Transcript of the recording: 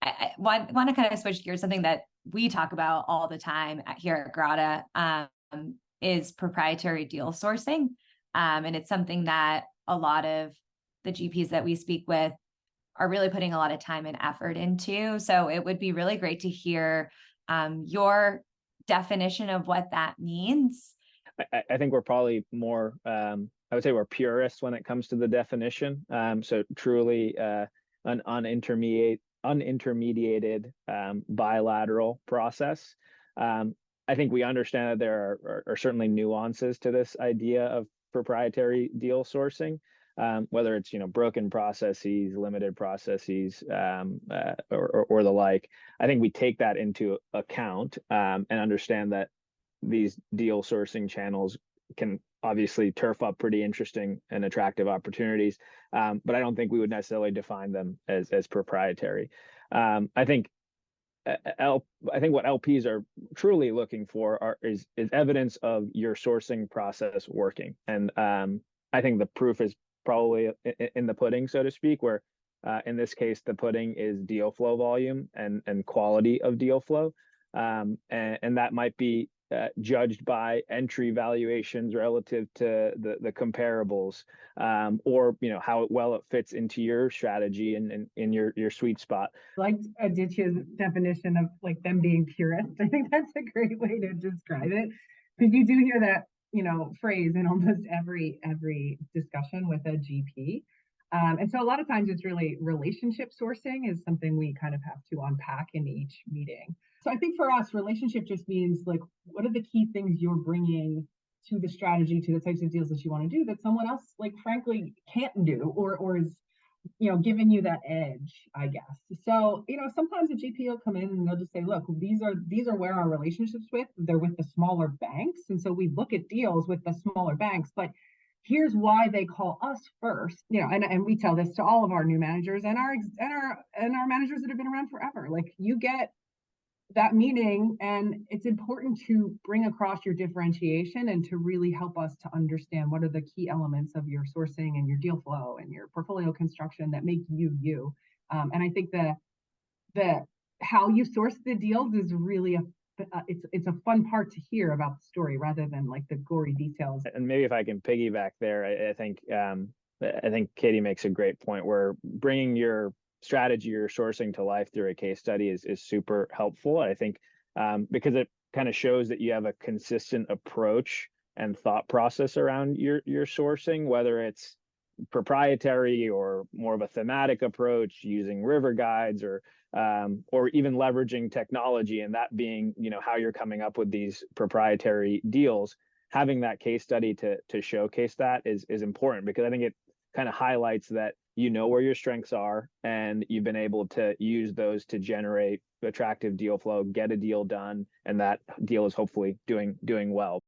I want to kind of switch gears. Something that we talk about all the time here at Grata is proprietary deal sourcing. And it's something that a lot of the GPs that we speak with are really putting a lot of time and effort into. So it would be really great to hear your definition of what that means. I think we're probably more, I would say we're purists when it comes to the definition. So truly an unintermediated bilateral process. I think we understand that there are certainly nuances to this idea of proprietary deal sourcing, whether it's broken processes, limited processes, or the like. I think we take that into account and understand that these deal sourcing channels can obviously turf up pretty interesting and attractive opportunities, but I don't think we would necessarily define them as proprietary. I think what LPs are truly looking for is evidence of your sourcing process working, and I think the proof is probably in the pudding, so to speak. Where in this case, the pudding is deal flow volume and quality of deal flow, and that might be judged by entry valuations relative to the comparables, or how well it fits into your strategy and in your sweet spot. Like Aditya's definition of like them being purists. I think that's a great way to describe it, because you do hear that phrase in almost every discussion with a GP. And so a lot of times it's really relationship sourcing is something we kind of have to unpack in each meeting. So I think for us, relationship just means like, what are the key things you're bringing to the strategy, to the types of deals that you want to do that someone else, like, frankly, can't do or is, giving you that edge, I guess. So, sometimes a GP will come in and they'll just say, look, these are where our relationships they're with the smaller banks. And so we look at deals with the smaller banks, but here's why they call us first, and we tell this to all of our new managers and our managers that have been around forever. Like, you get that meeting, and it's important to bring across your differentiation and to really help us to understand what are the key elements of your sourcing and your deal flow and your portfolio construction that make you you. And I think the how you source the deals is really it's a fun part to hear about the story rather than like the gory details. And maybe if I can piggyback there, I think Katie makes a great point where bringing your strategy or sourcing to life through a case study is super helpful. I think because it kind of shows that you have a consistent approach and thought process around your sourcing, whether it's proprietary or more of a thematic approach using river guides or even leveraging technology, and that being how you're coming up with these proprietary deals. Having that case study to showcase that is important, because I think it kind of highlights that where your strengths are and you've been able to use those to generate attractive deal flow, get a deal done, and that deal is hopefully doing well.